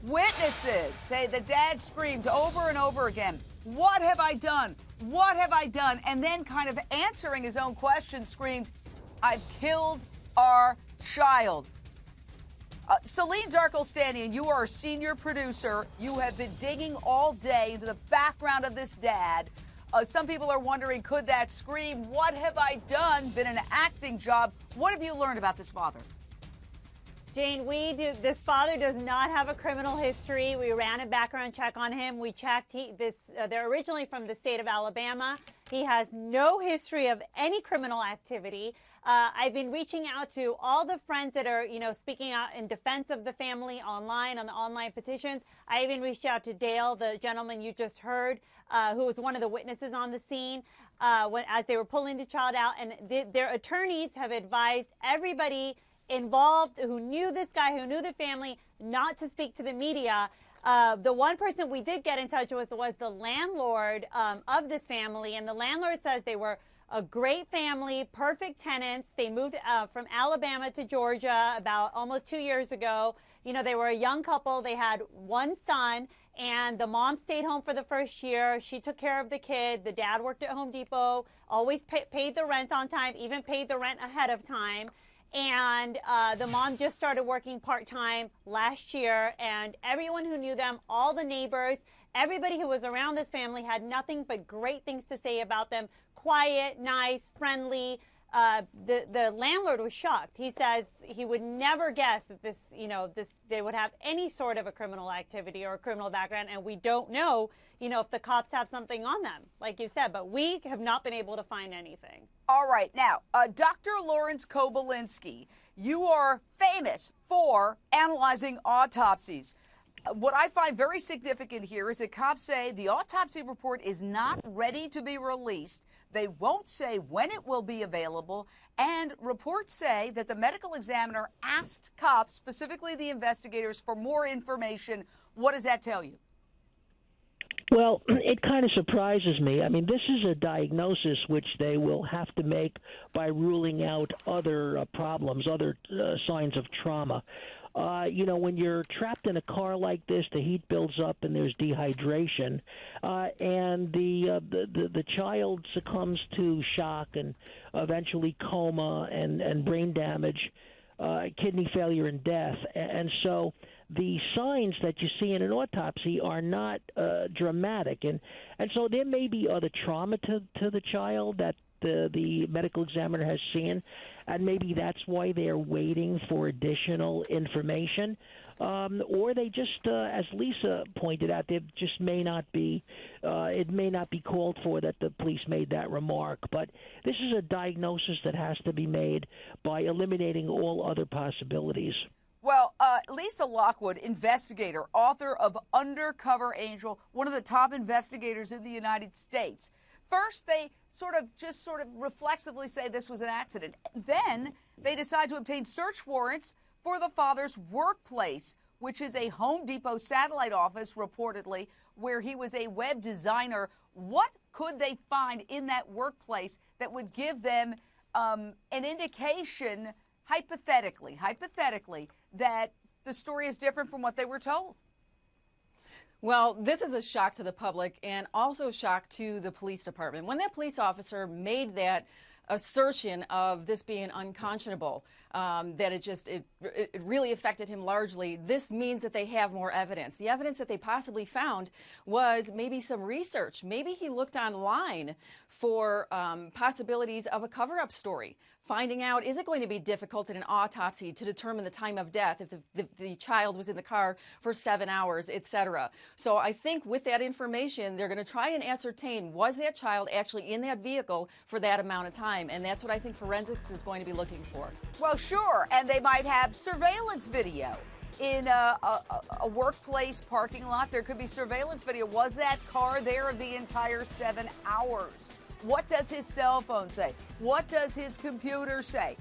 Witnesses say the dad screamed over and over again, "What have I done? What have I done?" And then, kind of answering his own question, screamed, "I've killed our child." Celine Darkle-Stanion, you are a senior producer. You have been digging all day into the background of this dad. Some people are wondering, could that scream, "What have I done?" been an acting job? What have you learned about this father? Jane, this father does not have a criminal history. We ran a background check on him. We checked. They're originally from the state of Alabama. He has no history of any criminal activity. I've been reaching out to all the friends that are, speaking out in defense of the family online, on the online petitions. I even reached out to Dale, the gentleman you just heard, who was one of the witnesses on the scene as they were pulling the child out. And their attorneys have advised everybody involved who knew this guy, who knew the family, not to speak to the media. The one person we did get in touch with was the landlord of this family, and the landlord says they were a great family, perfect tenants. They moved from Alabama to Georgia about almost 2 years ago. They were a young couple. They had one son, and the mom stayed home for the first year. She took care of the kid. The dad worked at Home Depot, always paid the rent on time, even paid the rent ahead of time. And the mom just started working part-time last year, and everyone who knew them, all the neighbors, everybody who was around this family had nothing but great things to say about them. Quiet, nice, friendly. The landlord was shocked. He says he would never guess that they would have any sort of a criminal activity or a criminal background, and we don't know, if the cops have something on them, like you said, but we have not been able to find anything. All right. Now, Dr. Lawrence Kobylinski, you are famous for analyzing autopsies. What I find very significant here is that cops say the autopsy report is not ready to be released. They won't say when it will be available. And reports say that the medical examiner asked cops, specifically the investigators, for more information. What does that tell you? Well, it kind of surprises me. I mean, this is a diagnosis which they will have to make by ruling out other problems, other signs of trauma. When you're trapped in a car like this, the heat builds up and there's dehydration, and the child succumbs to shock and eventually coma and brain damage, kidney failure and death. And so the signs that you see in an autopsy are not dramatic. And so there may be other trauma to the child that the medical examiner has seen, and maybe that's why they're waiting for additional information. Or they just, as Lisa pointed out, there just may not be, it may not be called for that the police made that remark. But this is a diagnosis that has to be made by eliminating all other possibilities. Well, Lisa Lockwood, investigator, author of Undercover Angel, one of the top investigators in the United States. First, they sort of reflexively say this was an accident. Then they decide to obtain search warrants for the father's workplace, which is a Home Depot satellite office, reportedly, where he was a web designer. What could they find in that workplace that would give them an indication, hypothetically, that the story is different from what they were told? Well, this is a shock to the public and also a shock to the police department. When that police officer made that assertion of this being unconscionable, that it really affected him largely, this means that they have more evidence. The evidence that they possibly found was maybe some research. Maybe he looked online for possibilities of a cover-up story, finding out, is it going to be difficult in an autopsy to determine the time of death if the child was in the car for 7 hours, etc. So I think with that information, they're going to try and ascertain, was that child actually in that vehicle for that amount of time? And that's what I think forensics is going to be looking for. Well, sure. And they might have surveillance video. In a workplace parking lot, there could be surveillance video. Was that car there the entire 7 hours? What does his cell phone say? What does his computer say?